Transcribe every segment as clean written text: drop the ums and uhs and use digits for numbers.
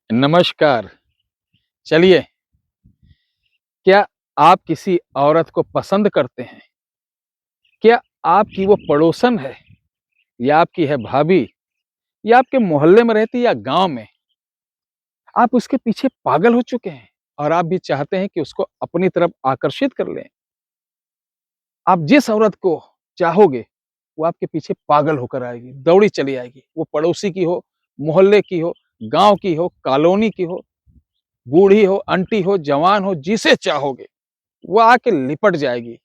नमस्कार। चलिए, क्या आप किसी औरत को पसंद करते हैं? क्या आपकी वो पड़ोसन है या आपकी है भाभी या आपके मोहल्ले में रहती है या गाँव में? आप उसके पीछे पागल हो चुके हैं और आप भी चाहते हैं कि उसको अपनी तरफ आकर्षित कर लें। आप जिस औरत को चाहोगे, वो आपके पीछे पागल होकर आएगी, दौड़ी चली आएगी। वो पड़ोसी की हो, मोहल्ले की हो, गाँव की हो, कॉलोनी की हो, बूढ़ी हो, आंटी हो, जवान हो, जिसे चाहोगे, वो आके लिपट जाएगी।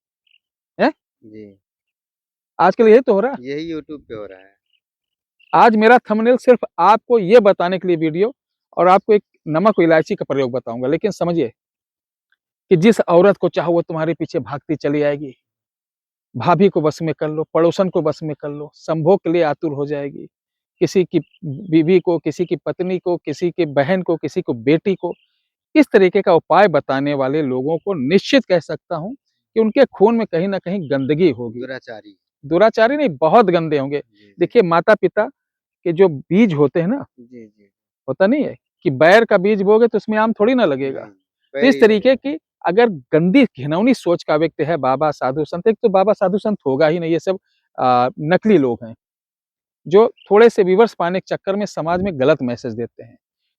हैं? जी, आजकल यही तो हो रहा है। यही यूट्यूब पे हो रहा है। आज मेरा थंबनेल सिर्फ आपको ये बताने के लिए वीडियो और आपको एक नमक और इलायची का प्रयोग बताऊंगा, लेकिन समझिए कि जिस औरत को चाहो वो तुम्हारे पीछे भागती चली आएगी। भाभी को बस में कर लो, पड़ोसन को बस में कर लो, संभोग के लिए आतुर हो जाएगी। किसी की बीवी को, किसी की पत्नी को, किसी की बहन को, किसी को बेटी को, इस तरीके का उपाय बताने वाले लोगों को निश्चित कह सकता हूँ कि उनके खून में कहीं न कहीं गंदगी होगी। दुराचारी। दुराचारी नहीं, बहुत गंदे होंगे। जी, जी। देखिए, माता-पिता के जो बीज होते हैं ना, जी, जी। होता नहीं है कि बैर का बीज बोगे तो उसमें आम थोड़ी ना लगेगा। नहीं, तो पैर इस ही तरीके लगेगा। की अगर गंदी घिनौनी सोच का व्यक्ति है, बाबा साधु संत, एक तो बाबा साधु संत होगा ही नहीं, ये सब नकली लोग हैं, जो थोड़े से व्यूअर्स पाने के चक्कर में समाज में गलत मैसेज देते हैं।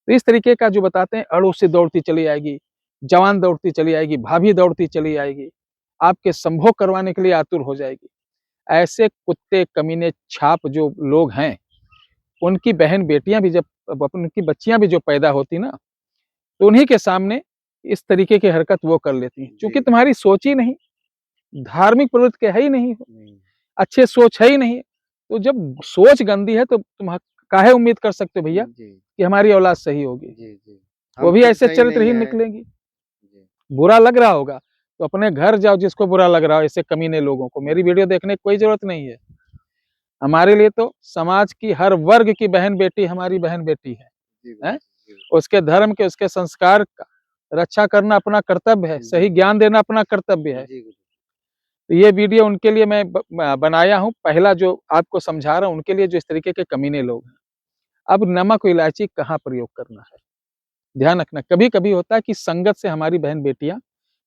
तो इस तरीके का जो बताते हैं, अड़ोसी दौड़ती चली आएगी, जवान दौड़ती चली आएगी, भाभी दौड़ती चली आएगी, आपके संभोग करवाने के लिए आतुर हो जाएगी। ऐसे कुत्ते, कमीने, छाप जो लोग हैं, उनकी बहन-बेटियाँ भी जब उनकी बच्चियाँ भी जो पैदा होती ना, तो उन्हीं के सामने इस तरीके की हरकत वो कर लेती हैं। जी, चूँकि तुम्हारी सोच ही नहीं, धार्मिक प्रवृत्ति के है ही नहीं हो, नहीं। अच्छे सोच है ही नहीं, तो जब सोच गंदी है तो तुम काहे उम्मीद कर सकते हो भैया जी, कि हमारी औलाद सही होगी? जी, जी। वो हम भी खुद ऐसे सही नहीं चरित्रहीन है। निकलेंगी। जी, बुरा लग रहा होगा, तो अपने घर जाओ जिसको बुरा लग रहा हो ऐसे कमीने लोगों को, मेरी वीडियो देखने की कोई ज़रूरत नहीं है। हमारे लिए तो समाज की हर वर्ग की बहन-बेटी हमारी बहन-बेटी है। जी हैं? गुरुजी, जी। उसके धर्म के, उसके संस्कार का रक्षा करना अपना कर्तव्य है, जी, सही ज्ञान देना अपना कर्तव्य है। जी गुरु। तो ये वीडियो उनके लिए मैं बनाया हूँ, पहला जो आपको समझा रहा हूँ उनके लिए जो इस तरीके के कमीने लोग हैं। अब नमक और इलायची कहाँ प्रयोग करना है? ध्यान रखना, कभी-कभी होता है कि संगत से हमारी बहन-बेटियाँ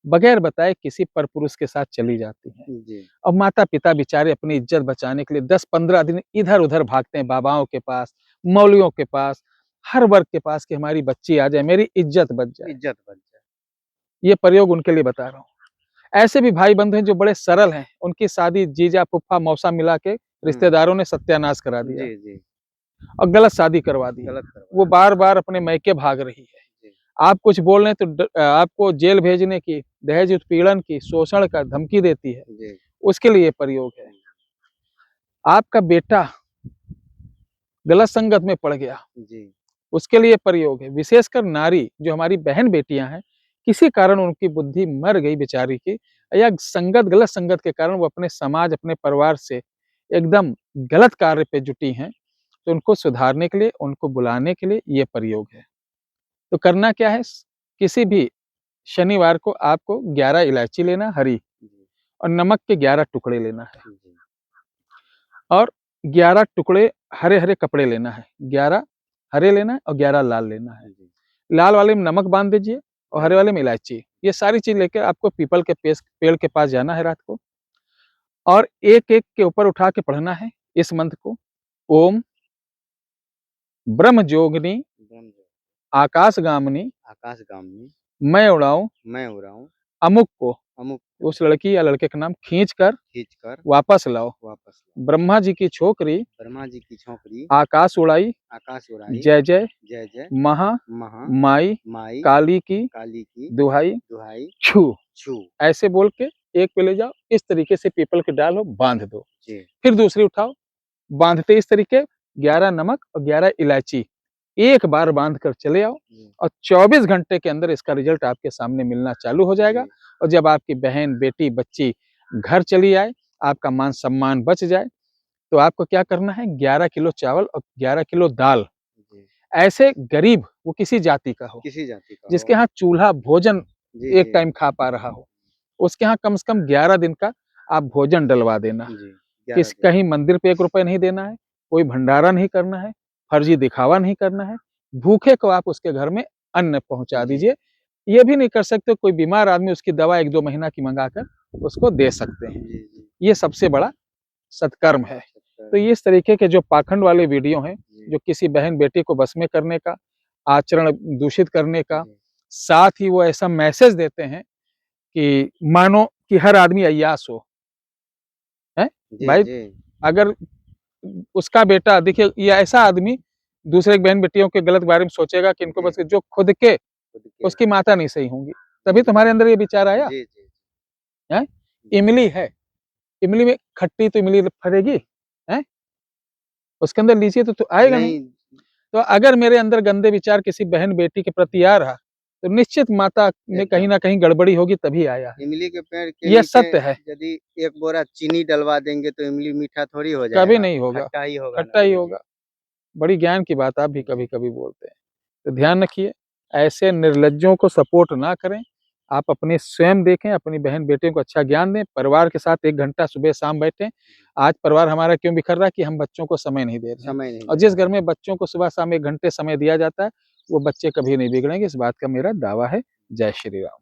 बगैर बताए किसी परपुरुष के साथ चली जाती हैं। जी, और माता-पिता बेचारे अपनी इज्जत बचाने के लिए 10-15 दिन इधर-उधर भागते हैं, बाबाओं के पास, मौलवियों के पास, हर वर्ग के पास कि हमारी बच्ची आ जाए, मेरी इज्जत बच जाए। इज़्ज़त बच जाए। ये प्रयोग उनके लिए बता रहा हूँ। ऐसे भी भाई-बंधु हैं जो बड़े सरल हैं, उनकी शादी जीजा, फूफा, मौसा मिला के हुँ। रिश्तेदारों ने सत्यानाश करा दिया जी, जी। और गलत शादी करवा दी। गलत करवा वो दी। बार-बार अपने मायके भाग रही है। जी, आप कुछ बोल रहे हैं तो आपको जेल भेजने की, दहेज उत्पीड़न की, शोषण का धमकी देती है। जी, उसके लिए ये प्रयोग है। आपका बेटा गलत संगत में पड़ गया, जी, उसके लिए प्रयोग है। विशेषकर नारी जो हमारी बहन-बेटियाँ हैं, किसी कारण उनकी बुद्धि मर गई बेचारी की या संगत गलत संगत के कारण वो अपने समाज, अपने परिवार से एकदम गलत कार्य पे जुटी हैं, तो उनको सुधारने के लिए, उनको बुलाने के लिए ये प्रयोग है। तो करना क्या है? किसी भी शनिवार को आपको 11 इलायची लेना हरी जी, और नमक के 11 टुकड़े लेना है जी, और 11 टुकड़े हरे-हरे कपड़े लेना है। 11 हरे लेना है और 11 लाल लेना है। जी। लाल वाले में नमक बाँध दीजिए और हरे हुँ, वाले में इलायची। ये सारी चीज़ लेके आपको पीपल के पेड़ के पास जाना है रात को और एक-एक के ऊपर उठा के पढ़ना है इस मंत्र को। ओम ब्रह्मजोगिनी ब्रह्मज्योति, आकाशगामिनी आकाशगामिनी, मैं उड़ाऊँ मैं उड़ाऊँ, अमुक को, अमुक को उस लड़की या लड़के का नाम खींच कर खींचकर वापस लाओ। वापस लाओ। ब्रह्मा जी की छोकरी ब्रह्मा जी की झोंपड़ी, आकाश उड़ाई, आकाश उड़ाई, जय जय जय जय, महा महा, माई माई, काली की काली की दुहाई दुहाई, छू। छू। ऐसे बोल के एक पे ले जाओ, इस तरीके से पीपल की डाल हो बाँध दो। जी, फिर दूसरी उठाओ, बाँधते इस तरीके 11 नमक और 11 इलायची, एक बार बाँध कर चले आओ जी, और 24 घंटे के अंदर इसका रिज़ल्ट आपके सामने मिलना चालू हो जाएगा जी, और जब आपकी बहन, बेटी, बच्ची घर चली आए, आपका मान-सम्मान बच जाए, तो आपको क्या करना है 11 किलो चावल और 11 किलो दाल, जी। ऐसे गरीब वो किसी जाति का हो, किसी जाति का जिसके हो। यहाँ चूल्हा भोजन जी, एक जी, टाइम खा पा रहा हो, उसके यहाँ कम से कम 11 दिन का आप भोजन डलवा देना। जी, 11 किस दिन। कहीं मंदिर पे ₹1 नहीं देना है, कोई भंडारा नहीं करना है, फर्जी दिखावा नहीं करना है। भूखे को आप उसके घर में अन्न पहुंचा जी। दीजिए। ये भी नहीं कर सकते, कोई बीमार आदमी उसकी दवा 1-2 महीना की मंगाकर उसको दे सकते हैं। जी, जी। ये सबसे बड़ा सत्कर्म है। सत्कर्म। तो इस तरीके के जो पाखंड वाले वीडियो हैं, जी। जो किसी बहन-बेटी को बस में करने का, आचरण दूषित करने का, जी। साथ ही वो ऐसा मैसेज देते हैं कि मानो कि हर आदमी अय्याश हो। हैं? जी, भाई जी। अगर उसका बेटा देखिए, ये ऐसा आदमी दूसरे बहन-बेटियों के गलत बारे में सोचेगा कि इनको जी। बस जो खुद के खुद के उसकी माता नहीं सही होंगी, तभी जी, तुम्हारे अंदर ये विचार आया, जी, जी। हैं? जी। इमली है, इमली में खट्टी तो इमली फरेगी, हैं? उसके अंदर लीची तो आएगा नहीं। नहीं। तो अगर मेरे अंदर गंदे विचार किसी बहन-बेटी के प्रति आ रहा, तो निश्चित माता में कहीं एकदम। न कहीं गड़बड़ी होगी तभी आया है। इमली के पेड़ के ये नीचे सत्य है, यदि 1 बोरा चीनी डलवा देंगे तो इमली मीठा थोड़ी हो कभी जाएगा, नहीं होगा, खट्टा ही होगा ना खट्टा ही बोलिए। होगा। बड़ी ज्ञान की बात आप भी जी। कभी-कभी बोलते हैं। तो ध्यान रखिए, ऐसे निर्लज्जों को सपोर्ट ना करें। आप अपनी स्वयं देखें, अपनी बहन-बेटियों को अच्छा ज्ञान दें, परिवार के साथ 1 घंटा सुबह-शाम बैठें। आज परिवार हमारा क्यों बिखर रहा है कि हम बच्चों को समय नहीं दे रहे हैं। समय नहीं और दे जिस रहा घर है। में बच्चों को सुबह-शाम 1 घंटे समय दिया जाता है, वो बच्चे कभी नहीं बिगड़ेंगे, इस बात का मेरा दावा है। जय श्री राम।